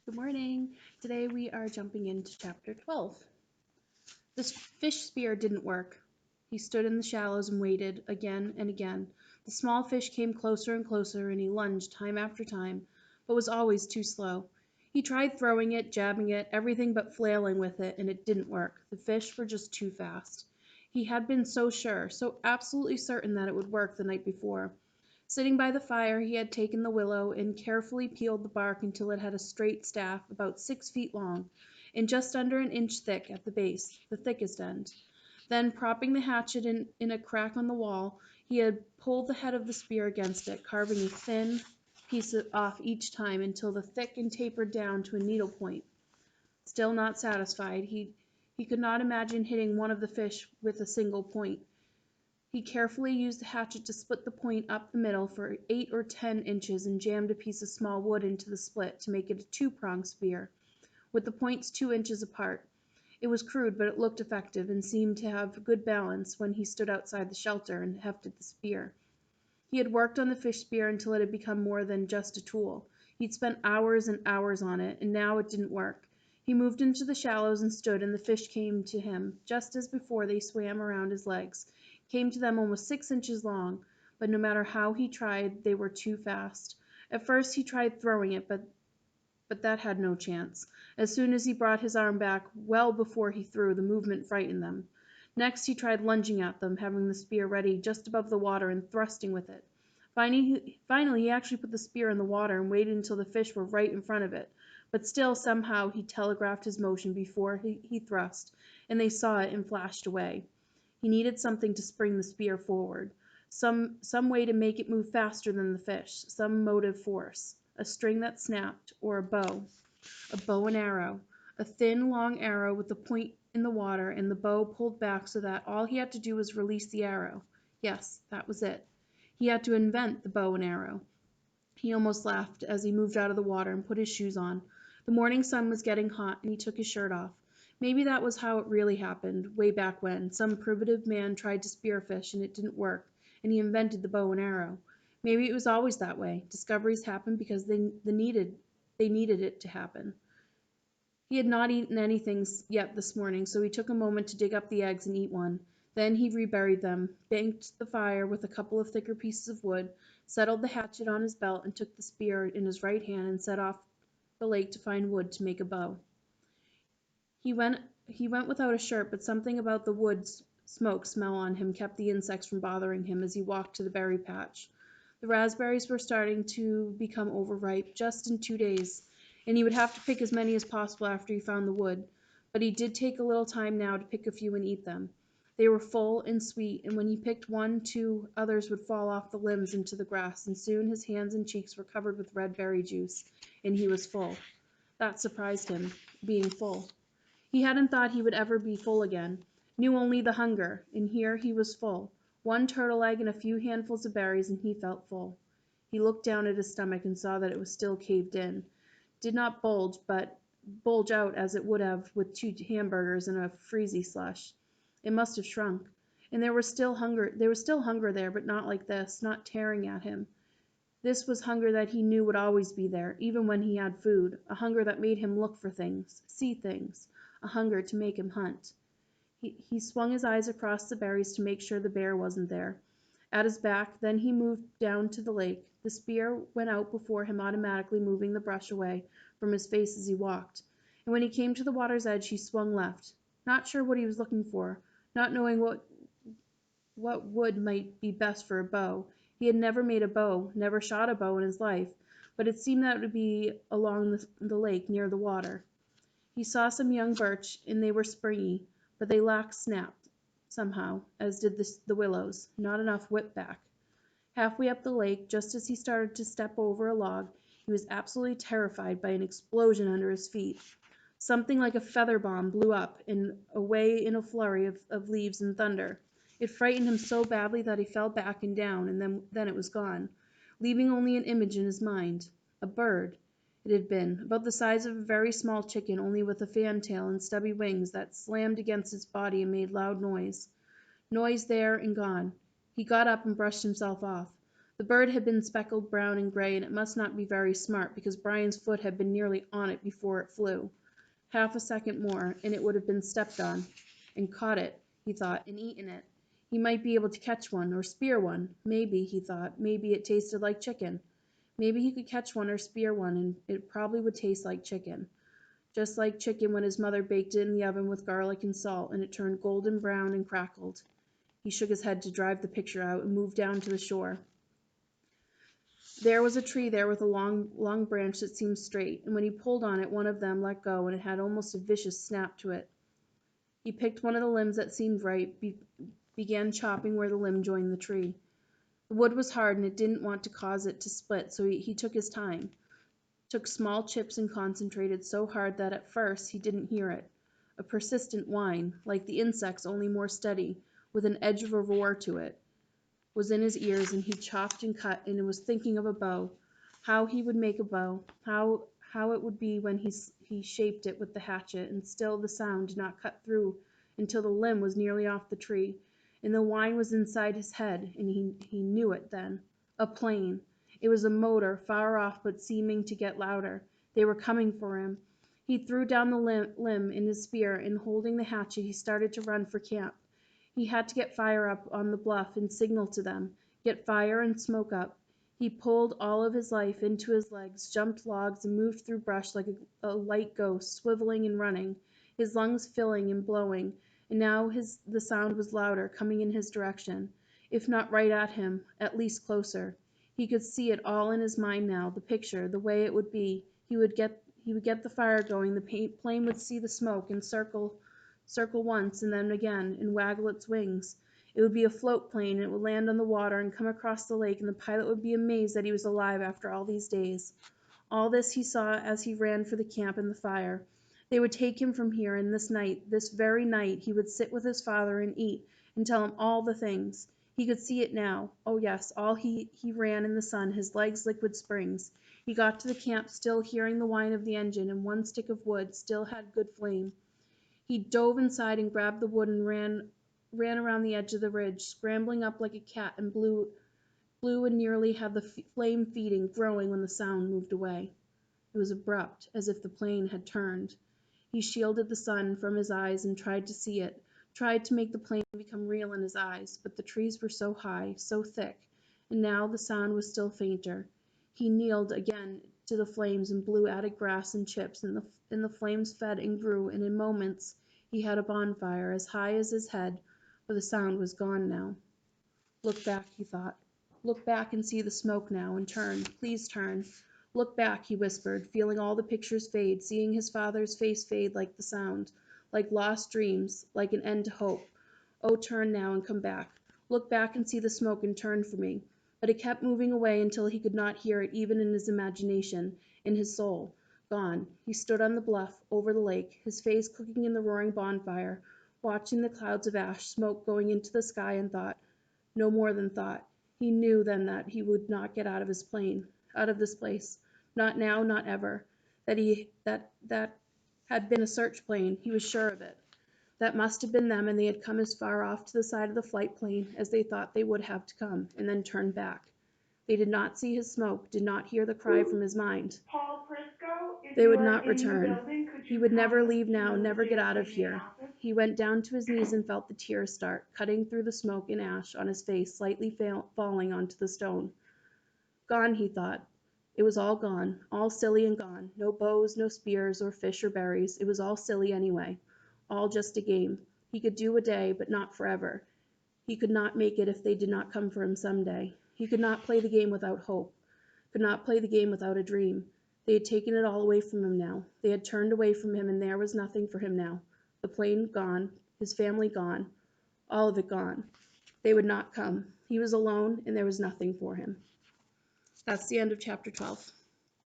Good morning. Today we are jumping into chapter 12. The fish spear didn't work. He stood in the shallows and waited again and again. The small fish came closer and closer, and he lunged time after time, but was always too slow. He tried throwing it, jabbing it, everything but flailing with it, and it didn't work. The fish were just too fast. He had been so sure, so absolutely certain that it would work the night before. Sitting by the fire, he had taken the willow and carefully peeled the bark until it had a straight staff about 6 feet long, and just under an inch thick at the base, the thickest end. Then, propping the hatchet in a crack on the wall, he had pulled the head of the spear against it, carving a thin piece off each time until the thick and tapered down to a needle point. Still not satisfied, he could not imagine hitting one of the fish with a single point. He carefully used the hatchet to split the point up the middle for 8 or 10 inches and jammed a piece of small wood into the split to make it a two-pronged spear, with the points 2 inches apart. It was crude, but it looked effective and seemed to have good balance when he stood outside the shelter and hefted the spear. He had worked on the fish spear until it had become more than just a tool. He'd spent hours and hours on it, and now it didn't work. He moved into the shallows and stood, and the fish came to him. Just as before, they swam around his legs, came to them almost 6 inches long, but no matter how he tried, they were too fast. At first he tried throwing it, but that had no chance. As soon as he brought his arm back, well before he threw, the movement frightened them. Next he tried lunging at them, having the spear ready just above the water and thrusting with it. Finally, he actually put the spear in the water and waited until the fish were right in front of it. But still, somehow, he telegraphed his motion before he thrust, and they saw it and flashed away. He needed something to spring the spear forward, some way to make it move faster than the fish, some motive force. A string that snapped, or a bow and arrow, a thin, long arrow with the point in the water and the bow pulled back so that all he had to do was release the arrow. Yes, that was it. He had to invent the bow and arrow. He almost laughed as he moved out of the water and put his shoes on. The morning sun was getting hot, and he took his shirt off. Maybe that was how it really happened, way back when. Some primitive man tried to spear fish, and it didn't work, and he invented the bow and arrow. Maybe it was always that way. Discoveries happen because they needed it to happen. He had not eaten anything yet this morning, so he took a moment to dig up the eggs and eat one. Then he reburied them, banked the fire with a couple of thicker pieces of wood, settled the hatchet on his belt, and took the spear in his right hand and set off the lake to find wood to make a bow. He went without a shirt, but something about the wood smoke smell on him kept the insects from bothering him as he walked to the berry patch. The raspberries were starting to become overripe just in 2 days, and he would have to pick as many as possible after he found the wood. But he did take a little time now to pick a few and eat them. They were full and sweet, and when he picked one, two others would fall off the limbs into the grass, and soon his hands and cheeks were covered with red berry juice, and he was full. That surprised him, being full. He hadn't thought he would ever be full again, knew only the hunger, and here he was full. One turtle egg and a few handfuls of berries, and he felt full. He looked down at his stomach and saw that it was still caved in. Did not bulge, but bulge out as it would have with 2 hamburgers and a freezy slush. It must have shrunk. And there was still hunger there, but not like this, not tearing at him. This was hunger that he knew would always be there, even when he had food, a hunger that made him look for things, see things, a hunger to make him hunt. He swung his eyes across the berries to make sure the bear wasn't there. At his back, then he moved down to the lake. The spear went out before him, automatically moving the brush away from his face as he walked. And when he came to the water's edge, he swung left, not sure what he was looking for, not knowing what wood might be best for a bow. He had never made a bow, never shot a bow in his life, but it seemed that it would be along the lake near the water. He saw some young birch, and they were springy, but they lacked snap, somehow, as did the willows, not enough whip back. Halfway up the lake, just as he started to step over a log, he was absolutely terrified by an explosion under his feet. Something like a feather bomb blew up and away in a flurry of leaves and thunder. It frightened him so badly that he fell back and down, and then it was gone, leaving only an image in his mind. A bird, it had been, about the size of a very small chicken, only with a fantail and stubby wings that slammed against its body and made loud noise. Noise there and gone. He got up and brushed himself off. The bird had been speckled brown and gray, and it must not be very smart, because Brian's foot had been nearly on it before it flew. Half a second more, and it would have been stepped on. And caught it, he thought, and eaten it. He might be able to catch one, or spear one. Maybe, he thought, maybe it tasted like chicken. Maybe he could catch one or spear one, and it probably would taste like chicken. Just like chicken when his mother baked it in the oven with garlic and salt, and it turned golden brown and crackled. He shook his head to drive the picture out and moved down to the shore. There was a tree there with a long branch that seemed straight, and when he pulled on it, one of them let go, and it had almost a vicious snap to it. He picked one of the limbs that seemed right, began chopping where the limb joined the tree. The wood was hard, and it didn't want to cause it to split, so he took his time, took small chips and concentrated so hard that at first he didn't hear it. A persistent whine, like the insects, only more steady, with an edge of a roar to it, was in his ears, and he chopped and cut, and was thinking of a bow, how he would make a bow, how it would be when he shaped it with the hatchet, and still the sound did not cut through until the limb was nearly off the tree, and the whine was inside his head, and he knew it then. A plane. It was a motor, far off but seeming to get louder. They were coming for him. He threw down the limb in his spear, and holding the hatchet, he started to run for camp. He had to get fire up on the bluff and signal to them, get fire and smoke up. He pulled all of his life into his legs, jumped logs, and moved through brush like a light ghost, swiveling and running, his lungs filling and blowing, and now the sound was louder, coming in his direction, if not right at him, at least closer. He could see it all in his mind now, the picture, the way it would be. He would get the fire going, the plane would see the smoke and circle once and then again, and waggle its wings. It would be a float plane, and it would land on the water and come across the lake, and the pilot would be amazed that he was alive after all these days. All this he saw as he ran for the camp and the fire. They would take him from here, and this night, this very night, he would sit with his father and eat, and tell him all the things. He could see it now. Oh yes, all he ran in the sun, his legs liquid springs. He got to the camp, still hearing the whine of the engine, and one stick of wood still had good flame. He dove inside and grabbed the wood and ran around the edge of the ridge, scrambling up like a cat, and blew and nearly had the flame feeding, growing when the sound moved away. It was abrupt, as if the plane had turned. He shielded the sun from his eyes and tried to see it, tried to make the plane become real in his eyes, but the trees were so high, so thick, and now the sound was still fainter. He kneeled again to the flames and blew added grass and chips, and the flames fed and grew, and in moments he had a bonfire as high as his head, but the sound was gone now. Look back, he thought. Look back and see the smoke now, and turn, please turn. Look back, he whispered, feeling all the pictures fade, seeing his father's face fade like the sound, like lost dreams, like an end to hope. Oh, turn now and come back. Look back and see the smoke and turn for me. But it kept moving away until he could not hear it even in his imagination, in his soul. Gone. He stood on the bluff, over the lake, his face cooking in the roaring bonfire, watching the clouds of ash smoke going into the sky, and thought, no more than thought. He knew then that he would not get out of his plane, out of this place. Not now, not ever. That had been a search plane, he was sure of it. That must have been them, and they had come as far off to the side of the flight plane as they thought they would have to come, and then turned back. They did not see his smoke, did not hear the cry from his mind. Paul Prisco, if They you would are not in the return. building, could He you would never come leave now, to the never get out of JFK here. office? He went down to his knees and felt the tears start, cutting through the smoke and ash on his face, slightly falling onto the stone. Gone, he thought. It was all gone, all silly and gone. No bows, no spears, or fish or berries. It was all silly anyway. All just a game. He could do a day, but not forever. He could not make it if they did not come for him some day. He could not play the game without hope, could not play the game without a dream. They had taken it all away from him now. They had turned away from him, and there was nothing for him now. The plane gone, his family gone, all of it gone. They would not come. He was alone, and there was nothing for him. That's the end of chapter 12.